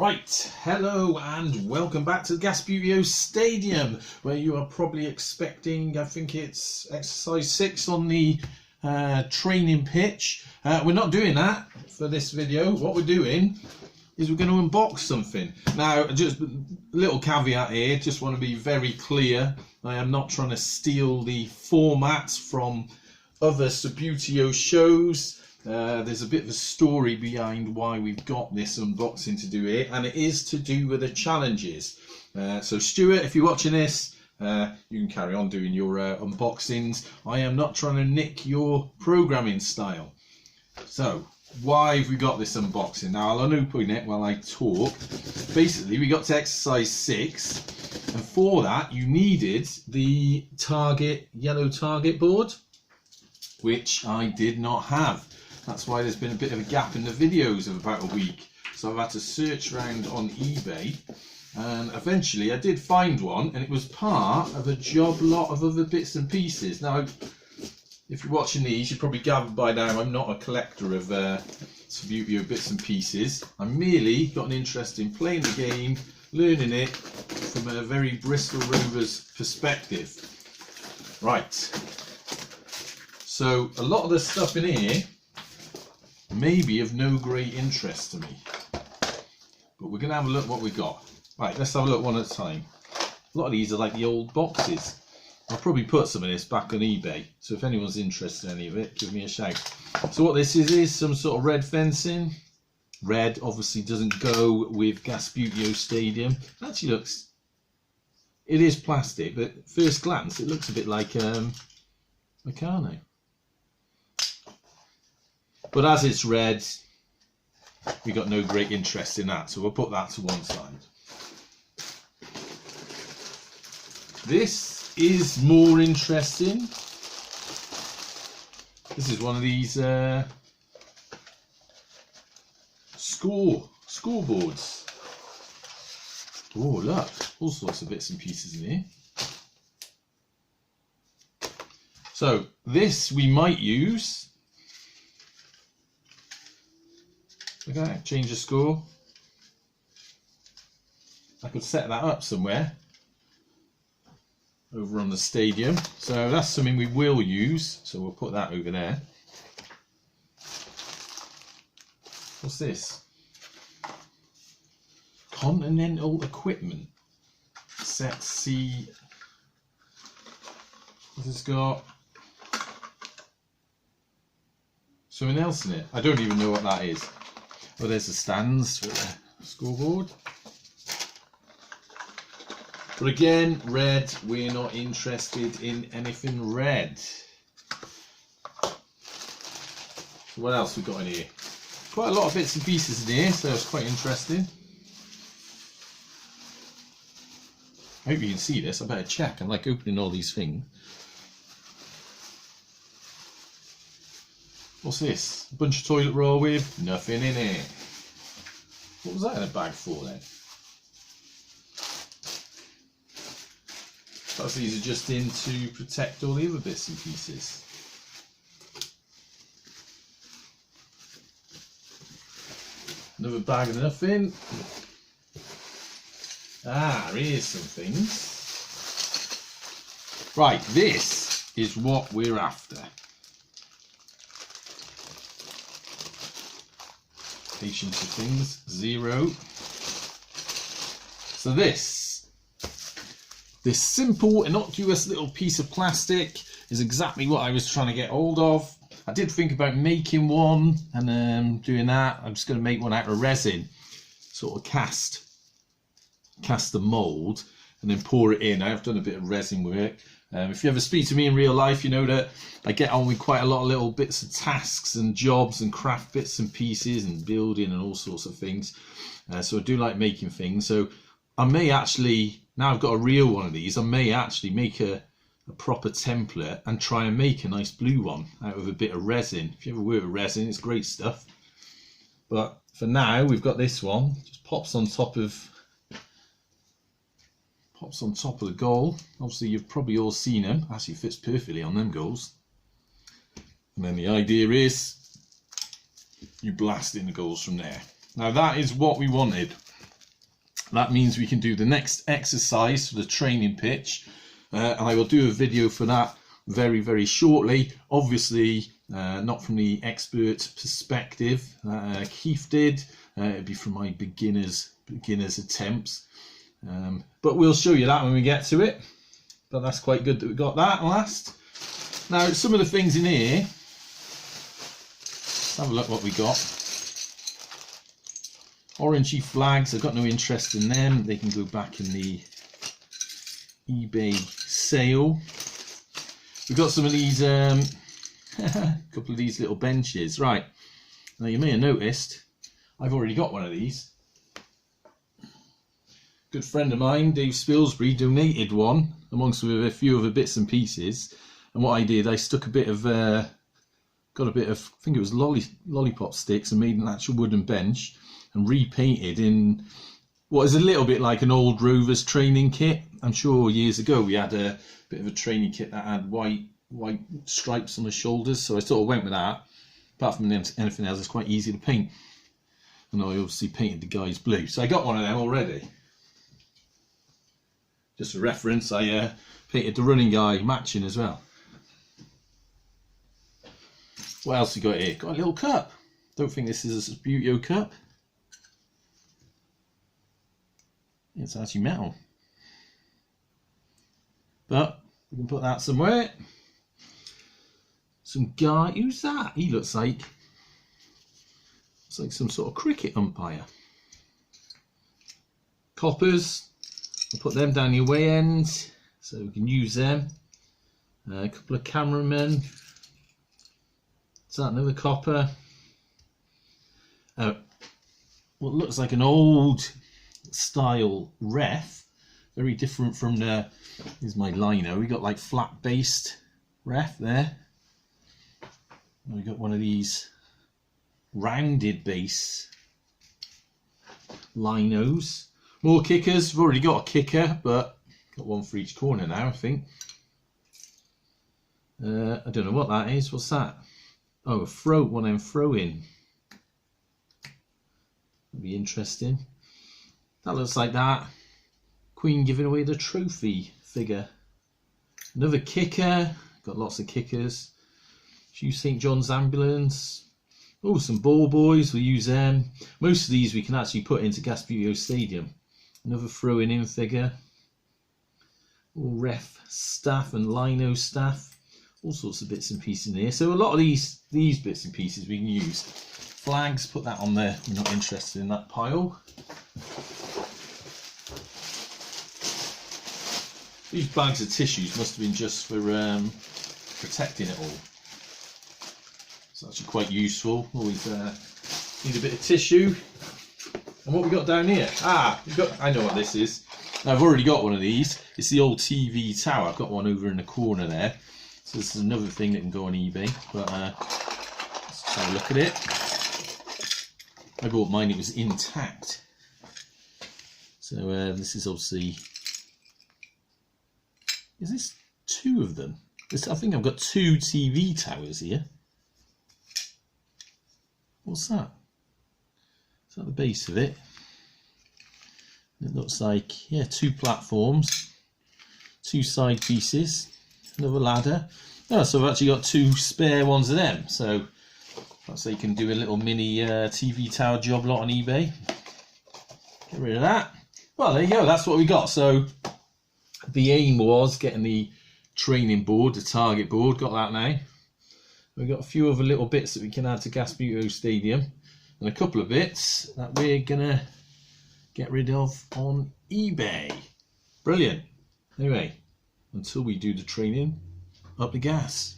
Right, hello and welcome back to the Gasputio Stadium, where you are probably expecting, I think it's exercise 6 on the training pitch. We're not doing that for this video. What we're doing is we're going to unbox something. Now, just a little caveat here, just want to be very clear. I am not trying to steal the formats from other Subbuteo shows. There's a bit of a story behind why we've got this unboxing to do here, and it is to do with the challenges. So Stuart, if you're watching this, you can carry on doing your unboxings. I am not trying to nick your programming style. So why have we got this unboxing? Now I'll unopen it while I talk. Basically, we got to exercise 6, and for that you needed the yellow target board, which I did not have. That's why there's been a bit of a gap in the videos of about a week. So I've had to search around on eBay, and eventually I did find one, and it was part of a job lot of other bits and pieces. Now, if you're watching these, you've probably gathered by now I'm not a collector of Subbuteo bits and pieces. I'm merely got an interest in playing the game, learning it from a very Bristol Rovers perspective. Right. So a lot of the stuff in here may be of no great interest to me, but we're going to have a look what we got. Right, let's have a look one at a time. A lot of these are like the old boxes. I'll probably put some of this back on eBay, so if anyone's interested in any of it, give me a shout. So what this is some sort of red fencing. Red obviously doesn't go with Gasputeo Stadium. It actually looks, it is plastic, but at first glance it looks a bit like Meccano. But as it's red, we got no great interest in that, so we'll put that to one side. This is more interesting. This is one of these scoreboards. Oh, look, all sorts of bits and pieces in here. So this we might use. Look at that, change the score. I could set that up somewhere over on the stadium. So that's something we will use. So we'll put that over there. What's this? Continental Equipment. Set C. What's this got? Something else in it. I don't even know what that is. Oh, there's the stands for the scoreboard. But again, red, we're not interested in anything red. What else we got in here? Quite a lot of bits and pieces in here, so it's quite interesting. I hope you can see this. I better check. I like opening all these things. What's this? A bunch of toilet roll with nothing in it. What was that in a bag for then? Perhaps these are just in to protect all the other bits and pieces. Another bag of nothing. Ah, here's some things. Right, this is what we're after. Patience of things, 0. So this simple, innocuous little piece of plastic is exactly what I was trying to get hold of. I did think about making one and doing that. I'm just going to make one out of resin, sort of cast the mould and then pour it in. I have done a bit of resin work. If you ever speak to me in real life, you know that I get on with quite a lot of little bits of tasks and jobs and craft bits and pieces and building and all sorts of things. So I do like making things. So I may actually, now I've got a real one of these, I may actually make a proper template and try and make a nice blue one out of a bit of resin. If you ever work with resin, it's great stuff. But for now, we've got this one. Just pops on top of the goal. Obviously you've probably all seen them. Actually fits perfectly on them goals. And then the idea is you blast in the goals from there. Now that is what we wanted. That means we can do the next exercise for the training pitch, and I will do a video for that very, very shortly. Obviously, not from the expert perspective Keith did. It'd be from my beginners attempts, but we'll show you that when we get to it. But that's quite good that we got that last. Now, some of the things in here, let's have a look what we got. Orangey flags, I've got no interest in them. They can go back in the eBay sale. We've got some of these, a couple of these little benches. Right, now you may have noticed, I've already got one of these. Good friend of mine, Dave Spilsbury, donated one amongst with a few other bits and pieces. And what I did, I stuck a bit of, got a bit of, I think it was lollipop sticks, and made an actual wooden bench and repainted in what is a little bit like an old Rovers training kit. I'm sure years ago we had a bit of a training kit that had white stripes on the shoulders, so I sort of went with that. Apart from anything else, it's quite easy to paint. And I obviously painted the guys blue, so I got one of them already. Just for reference, I painted the running guy matching as well. What else we got here? Got a little cup. Don't think this is a Sbuteo cup. It's actually metal. But we can put that somewhere. Some guy, who's that? He looks like some sort of cricket umpire. Coppers, I'll put them down your way end so we can use them. A couple of cameramen. Is that another copper? What looks like an old style ref, very different from the, here's my lino, we got like flat based ref there. And we got one of these rounded base linos. More kickers. We've already got a kicker, but got one for each corner now, I think. I don't know what that is. What's that? Oh, one of them throw in. That'd be interesting. That looks like that. Queen giving away the trophy figure. Another kicker. Got lots of kickers. Few St John's ambulance. Oh, some ball boys. We'll use them. Most of these we can actually put into Gasbuteo Stadium. Another throwing in figure. All ref staff and lino staff. All sorts of bits and pieces in here. So a lot of these bits and pieces we can use. Flags, put that on there. We're not interested in that pile. These bags of tissues must have been just for protecting it all. It's actually quite useful. Always need a bit of tissue. And what we got down here? I know what this is. I've already got one of these. It's the old TV tower. I've got one over in the corner there. So this is another thing that can go on eBay. But let's have a look at it. I bought mine, it was intact. So this is obviously, is this two of them? I think I've got two TV towers here. What's that? Is that the base of it? It looks like, yeah, two platforms, two side pieces, another ladder. Oh, so I've actually got two spare ones of them. So perhaps they can do a little mini TV tower job lot on eBay. Get rid of that. Well, there you go. That's what we got. So the aim was getting the training board, the target board. Got that now. We've got a few other little bits that we can add to Gasbuteo Stadium, and a couple of bits that we're gonna get rid of on eBay. Brilliant. Anyway, until we do the training, up the gas.